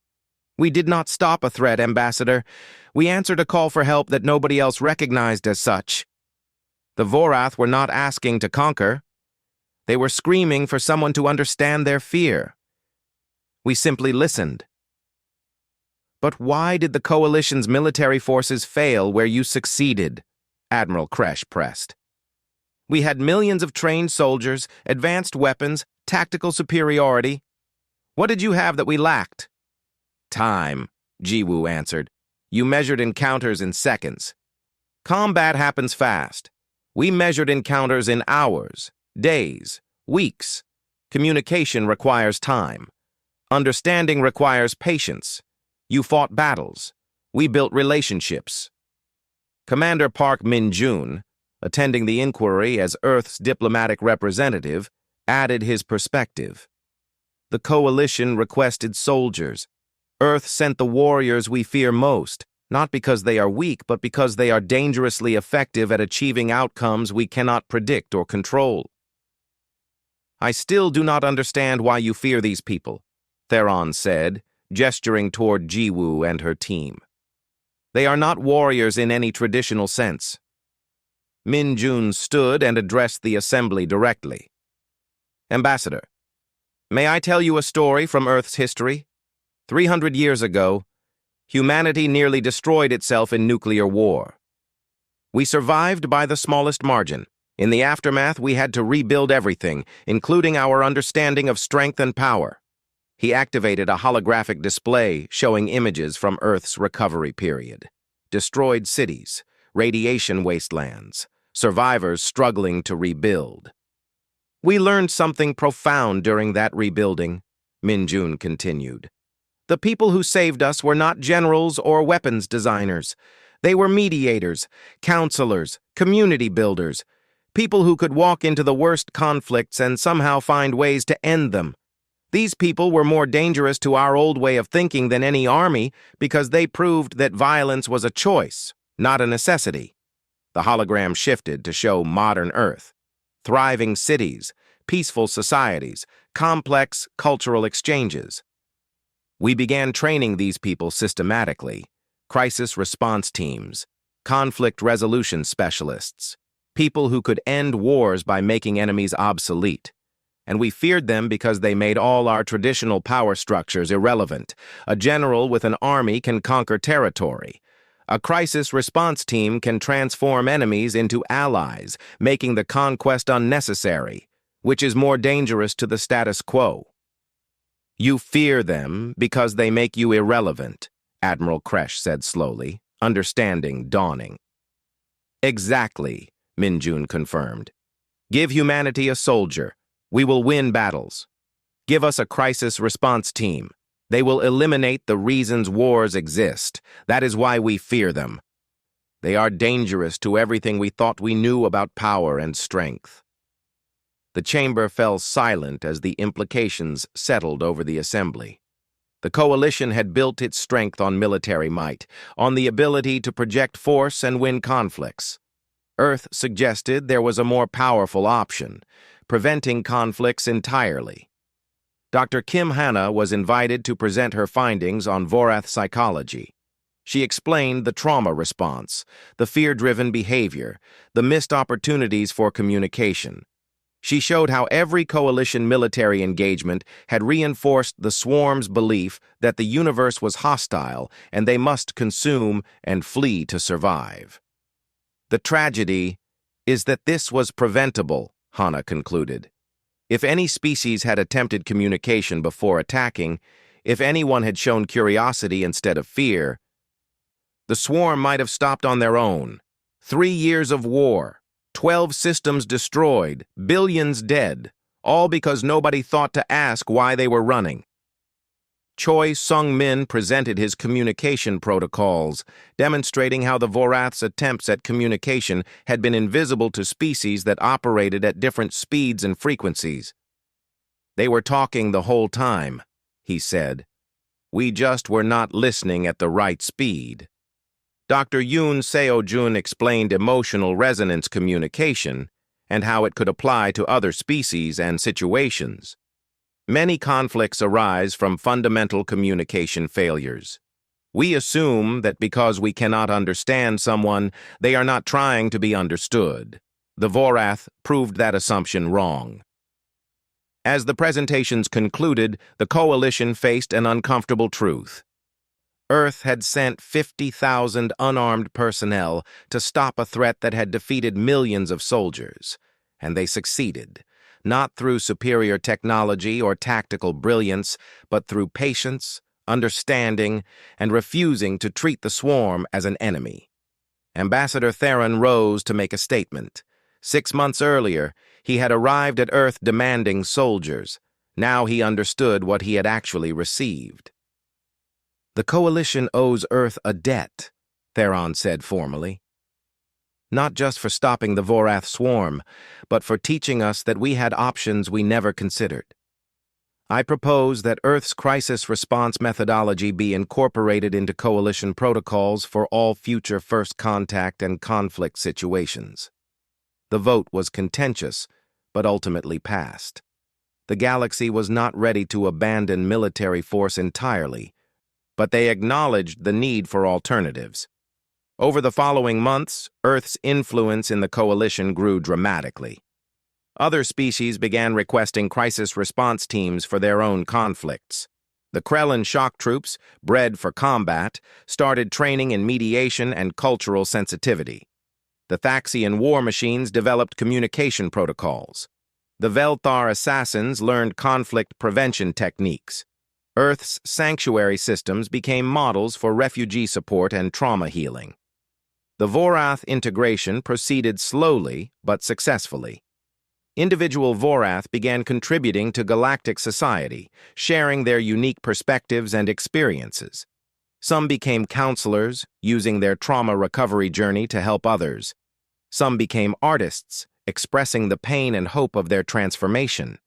We did not stop a threat, Ambassador. We answered a call for help that nobody else recognized as such. The Vorath were not asking to conquer. They were screaming for someone to understand their fear. We simply listened. But why did the Coalition's military forces fail where you succeeded? Admiral Kresh pressed. We had millions of trained soldiers, advanced weapons, tactical superiority. What did you have that we lacked? Time, Jiwoo answered. You measured encounters in seconds. Combat happens fast. We measured encounters in hours, days, weeks. Communication requires time. Understanding requires patience. You fought battles. We built relationships. Commander Park Min-jun, attending the inquiry as Earth's diplomatic representative, added his perspective. The Coalition requested soldiers. Earth sent the warriors we fear most, not because they are weak, but because they are dangerously effective at achieving outcomes we cannot predict or control. I still do not understand why you fear these people, Theron said, gesturing toward Jiwoo and her team. They are not warriors in any traditional sense. Min-jun stood and addressed the assembly directly. Ambassador, may I tell you a story from Earth's history? 300 years ago, humanity nearly destroyed itself in nuclear war. We survived by the smallest margin. In the aftermath, we had to rebuild everything, including our understanding of strength and power. He activated a holographic display showing images from Earth's recovery period. Destroyed cities, radiation wastelands, survivors struggling to rebuild. We learned something profound during that rebuilding, Min-jun continued. The people who saved us were not generals or weapons designers. They were mediators, counselors, community builders, people who could walk into the worst conflicts and somehow find ways to end them. These people were more dangerous to our old way of thinking than any army because they proved that violence was a choice, not a necessity. The hologram shifted to show modern Earth. Thriving cities, peaceful societies, complex cultural exchanges. We began training these people systematically. Crisis response teams, conflict resolution specialists, people who could end wars by making enemies obsolete. And we feared them because they made all our traditional power structures irrelevant. A general with an army can conquer territory. A crisis response team can transform enemies into allies, making the conquest unnecessary, which is more dangerous to the status quo. You fear them because they make you irrelevant, Admiral Kresh said slowly, understanding dawning. Exactly, Min-jun confirmed. Give humanity a soldier. We will win battles. Give us a crisis response team. They will eliminate the reasons wars exist. That is why we fear them. They are dangerous to everything we thought we knew about power and strength. The chamber fell silent as the implications settled over the assembly. The Coalition had built its strength on military might, on the ability to project force and win conflicts. Earth suggested there was a more powerful option, preventing conflicts entirely. Dr. Kim Hanna was invited to present her findings on Vorath psychology. She explained the trauma response, the fear-driven behavior, the missed opportunities for communication. She showed how every coalition military engagement had reinforced the swarm's belief that the universe was hostile and they must consume and flee to survive. The tragedy is that this was preventable, Hannah concluded. If any species had attempted communication before attacking, if anyone had shown curiosity instead of fear, the swarm might have stopped on their own. 3 years of war, 12 systems destroyed, billions dead, all because nobody thought to ask why they were running. Choi Sung-min presented his communication protocols, demonstrating how the Vorath's attempts at communication had been invisible to species that operated at different speeds and frequencies. They were talking the whole time, he said. We just were not listening at the right speed. Dr. Yoon Seo-jun explained emotional resonance communication and how it could apply to other species and situations. Many conflicts arise from fundamental communication failures. We assume that because we cannot understand someone, they are not trying to be understood. The Vorath proved that assumption wrong. As the presentations concluded, the coalition faced an uncomfortable truth. Earth had sent 50,000 unarmed personnel to stop a threat that had defeated millions of soldiers, and they succeeded. Not through superior technology or tactical brilliance, but through patience, understanding, and refusing to treat the swarm as an enemy. Ambassador Theron rose to make a statement. 6 months earlier, he had arrived at Earth demanding soldiers. Now he understood what he had actually received. The Coalition owes Earth a debt, Theron said formally. Not just for stopping the Vorath swarm, but for teaching us that we had options we never considered. I propose that Earth's crisis response methodology be incorporated into Coalition protocols for all future first contact and conflict situations. The vote was contentious, but ultimately passed. The galaxy was not ready to abandon military force entirely, but they acknowledged the need for alternatives. Over the following months, Earth's influence in the coalition grew dramatically. Other species began requesting crisis response teams for their own conflicts. The Krellin shock troops, bred for combat, started training in mediation and cultural sensitivity. The Thaxian war machines developed communication protocols. The Velthar assassins learned conflict prevention techniques. Earth's sanctuary systems became models for refugee support and trauma healing. The Vorath integration proceeded slowly but successfully. Individual Vorath began contributing to galactic society, sharing their unique perspectives and experiences. Some became counselors, using their trauma recovery journey to help others. Some became artists, expressing the pain and hope of their transformation.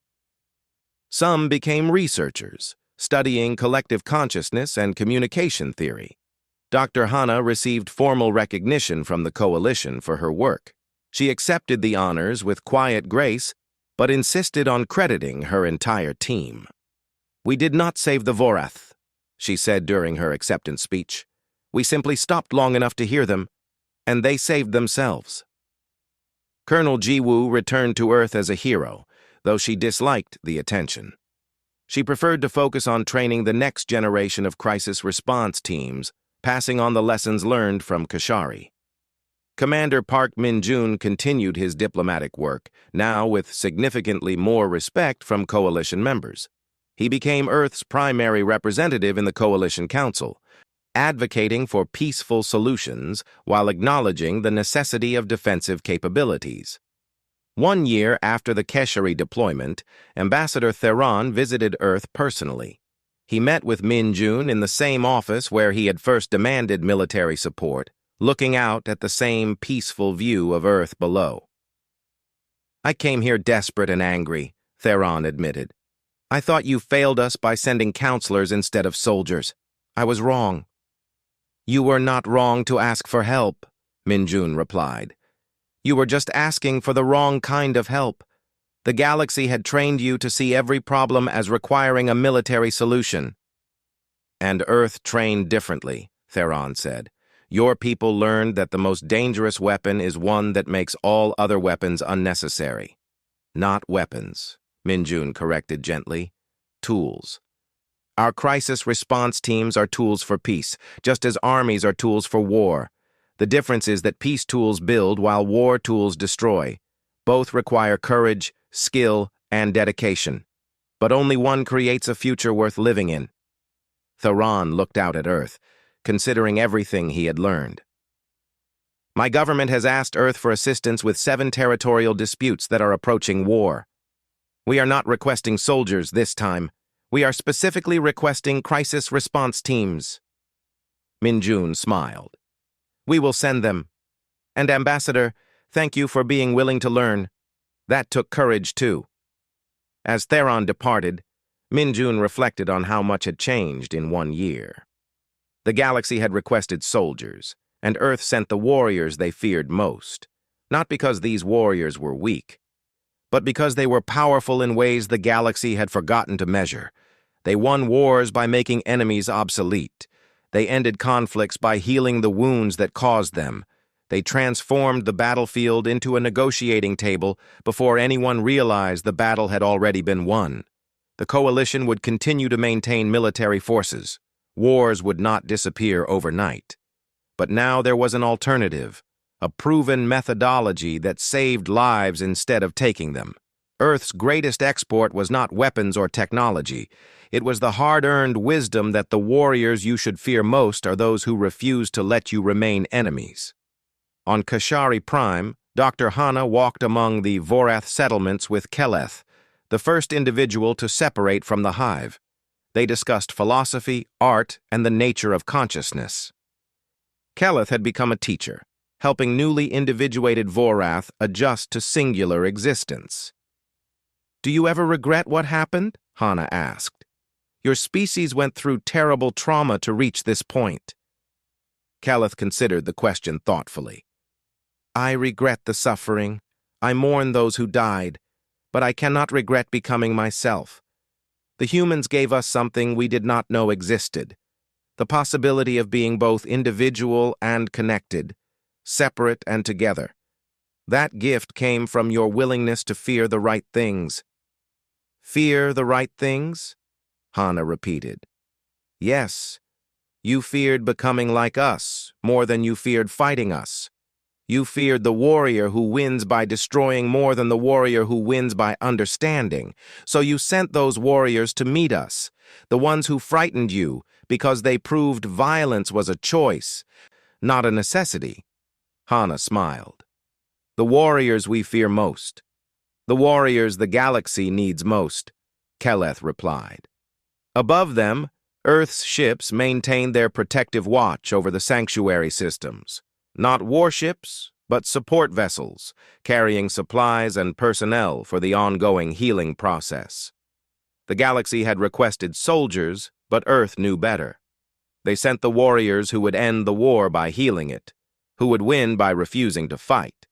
Some became researchers, studying collective consciousness and communication theory. Dr. Hannah received formal recognition from the Coalition for her work. She accepted the honors with quiet grace, but insisted on crediting her entire team. We did not save the Vorath, she said during her acceptance speech. We simply stopped long enough to hear them, and they saved themselves. Colonel Jiwoo returned to Earth as a hero, though she disliked the attention. She preferred to focus on training the next generation of crisis response teams, passing on the lessons learned from Kashari. Commander Park Min-jun continued his diplomatic work, now with significantly more respect from Coalition members. He became Earth's primary representative in the Coalition Council, advocating for peaceful solutions while acknowledging the necessity of defensive capabilities. 1 year after the Keshari deployment, Ambassador Theron visited Earth personally. He met with Min-jun in the same office where he had first demanded military support, looking out at the same peaceful view of Earth below. I came here desperate and angry, Theron admitted. I thought you failed us by sending counselors instead of soldiers. I was wrong. You were not wrong to ask for help, Min-jun replied. You were just asking for the wrong kind of help. The galaxy had trained you to see every problem as requiring a military solution. And Earth trained differently, Theron said. Your people learned that the most dangerous weapon is one that makes all other weapons unnecessary. Not weapons, Minjun corrected gently. Tools. Our crisis response teams are tools for peace, just as armies are tools for war. The difference is that peace tools build while war tools destroy. Both require courage, skill, and dedication. But only one creates a future worth living in. Theron looked out at Earth, considering everything he had learned. My government has asked Earth for assistance with 7 territorial disputes that are approaching war. We are not requesting soldiers this time. We are specifically requesting crisis response teams. Minjun smiled. We will send them. And Ambassador, thank you for being willing to learn. That took courage too. As Theron departed, Minjun reflected on how much had changed in 1 year. The galaxy had requested soldiers, and Earth sent the warriors they feared most, not because these warriors were weak, but because they were powerful in ways the galaxy had forgotten to measure. They won wars by making enemies obsolete. They ended conflicts by healing the wounds that caused them. They transformed the battlefield into a negotiating table before anyone realized the battle had already been won. The coalition would continue to maintain military forces. Wars would not disappear overnight. But now there was an alternative, a proven methodology that saved lives instead of taking them. Earth's greatest export was not weapons or technology. It was the hard-earned wisdom that the warriors you should fear most are those who refuse to let you remain enemies. On Kashari Prime, Dr. Hana walked among the Vorath settlements with Keleth, the first individual to separate from the hive. They discussed philosophy, art, and the nature of consciousness. Keleth had become a teacher, helping newly individuated Vorath adjust to singular existence. Do you ever regret what happened? Hana asked. Your species went through terrible trauma to reach this point. Keleth considered the question thoughtfully. I regret the suffering. I mourn those who died, but I cannot regret becoming myself. The humans gave us something we did not know existed, the possibility of being both individual and connected, separate and together. That gift came from your willingness to fear the right things. Fear the right things? Hana repeated. Yes, you feared becoming like us more than you feared fighting us. You feared the warrior who wins by destroying more than the warrior who wins by understanding. So you sent those warriors to meet us, the ones who frightened you because they proved violence was a choice, not a necessity. Hana smiled. The warriors we fear most. The warriors the galaxy needs most, Keleth replied. Above them, Earth's ships maintained their protective watch over the sanctuary systems. Not warships, but support vessels, carrying supplies and personnel for the ongoing healing process. The galaxy had requested soldiers, but Earth knew better. They sent the warriors who would end the war by healing it, who would win by refusing to fight,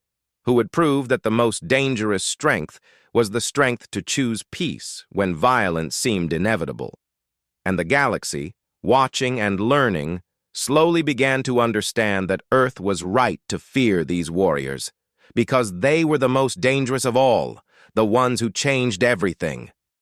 who would prove that the most dangerous strength was the strength to choose peace when violence seemed inevitable. And the galaxy, watching and learning, slowly began to understand that Earth was right to fear these warriors, because they were the most dangerous of all, the ones who changed everything.